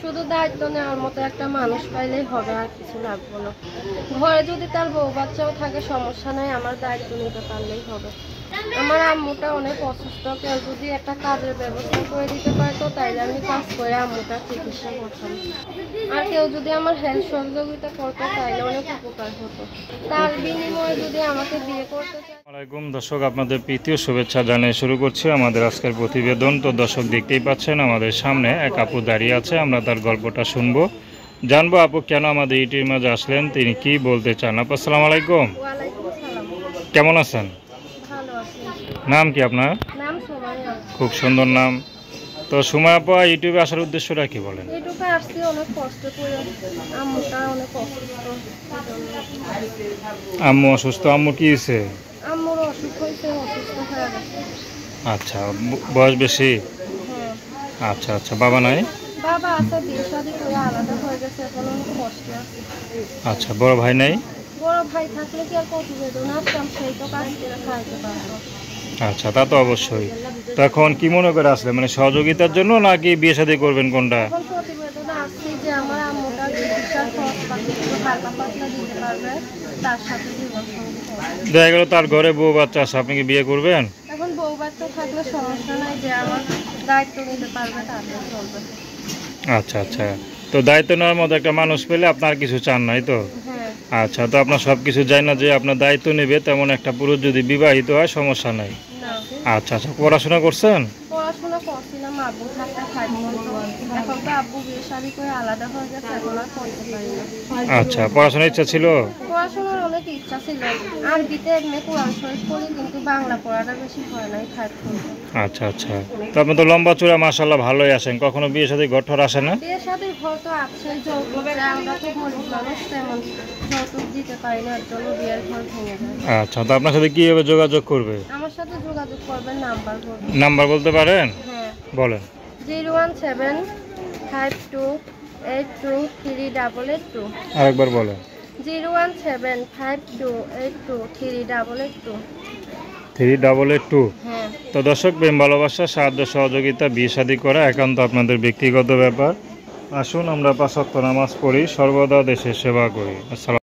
শুধু দায়িত্ব নেওয়ার মতো একটা মানুষ পাইলেই হবে, আর কিছু লাগবে না। ঘরে যদি তার বউ বাচ্চাও থাকে সমস্যা নাই, আমার দায়িত্ব নিতে পারলেই হবে। আমার আম্মুটা অনেক অসুস্থ, কেউ যদি একটা কাজের ব্যবস্থা করে দিতে পারতো তাইলে আমি কাজ করে আম্মুটার চিকিৎসা করতাম। আর কেউ যদি আমার হেল্প সহযোগিতা করতো তাইলে অনেক উপকার হতো। তার বিনিময়ে যদি আমাকে বিয়ে করতে চায়। আসসালামাইকুম দর্শক, আপনাদের প্রীতি ও শুভেচ্ছা জানিয়ে শুরু করছি আমাদের আজকের প্রতিবেদন। তো দর্শক দেখতেই পাচ্ছেন আমাদের সামনে এক আপু দাঁড়িয়ে আছে, আমরা তার গল্পটা শুনবো, জানবো আপু কেন আমাদের ইউটিউবের মাঝে আসলেন, তিনি কি বলতে চান। আপু আসসালামু আলাইকুম, ওয়ালাইকুম আসসালাম। কেমন আছেন? ভালো আছি। নাম কি আপনার? নাম সুমাইয়া। খুব সুন্দর নাম। তো সুমাইয়া আপু, ইউটিউবে আসার উদ্দেশ্যটা কি বলেন? এইটুকু আসছি অনেক কষ্ট করে, আম্মুটা অনেক অসুস্থ। আম্মু অসুস্থ? আম্মু কি হয়েছে? আম্মুর অসুখ হয়েছে, অসুস্থ হয়ে গেছে। আচ্ছা, বয়স বেশি? হ্যাঁ। আচ্ছা আচ্ছা, বাবা নাই? বাবা আছে, বিয়ে শাদী করে আলাদা হয়ে গেছে, এখন অনেক কষ্টে আছে। আচ্ছা, বড় ভাই নাই? বড় ভাই থাকলে কি আর প্রতিবেদন আসতাম, সেই তো কাজ করে খাইতে পারতো। আচ্ছা, তা তো অবশ্যই। তো এখন কি মনে করে আসলে, মানে সহযোগিতার জন্য নাকি বিয়ে শাদী করবেন, কোনটা? এখন প্রতিবেদনে আসছি যে আমার আম্মুটা চিকিৎসার খরচ পাতি একটু হালকা পাতলা দিতে পারবে, তার সাথে জীবন সঙ্গী হবে। দেখা গেল তার ঘরে বউ বাচ্চা আছে, আপনি কি বিয়ে করবেন? এখন বউ বাচ্চা থাকলে সমস্যা নাই, যে আমার দায়িত্ব নিতে পারবে তাহলে চলবে। আচ্ছা আচ্ছা, তো দায়িত্ব নেওয়ার মতো একটা মানুষ পেলে আপনার কিছু চান নাই তো? হ্যাঁ। আচ্ছা, তো আপনার সব কিছু চাই না যে আপনার দায়িত্ব নেবে, তেমন একটা পুরুষ যদি বিবাহিত হয় সমস্যা নাই। না, আচ্ছা আচ্ছা, পড়াশোনা করছেন? পড়াশোনা করছিলাম, আব্বু থাকতে খাইতো। এখন তো আব্বু বিয়ে শাদী করে আলাদা হয়ে গেছে, এখন আর করতে পারি না। আচ্ছা, পড়াশোনার ইচ্ছা ছিল? পড়াশোনার অনেক ইচ্ছা ছিল, আরবিতে এমনি কোরআন শরীফ পড়ি, কিন্তু বাংলা পড়াটা বেশি হয় নাই, খাইতো। আচ্ছা আচ্ছা, তো আপনি তো লম্বা চূড়া মাশাআল্লাহ ভালোই আসেন, কখনো বিয়ে শাদী ঘর টর আসে না? বিয়ে শাদীর ঘর তো আছে, যৌতুক চাই, আমরা তো গরিব মানুষ, তেমন যৌতুক দিতে পারি না, এর জন্য বিয়ের ঘর ভেঙে যায়। আচ্ছা, তো আপনার সাথে কীভাবে যোগাযোগ করবে? আমার সাথে যোগাযোগ করবেন, নাম্বার বলবেন। নাম্বার বলতে পারেন? হ্যাঁ, বলেন। 0175282382382। আরেকবার বলেন। 0175282382382। 3882। হ্যাঁ। তো দর্শক, প্রেম ভালোবাসা সাহায্য সহযোগিতা বিয়ে শাদী করা একান্ত আপনাদের ব্যক্তিগত ব্যাপার। আসুন আমরা 5 ওয়াক্ত নামাজ পড়ি, সর্বদা দেশের সেবা করি। আসসালাম।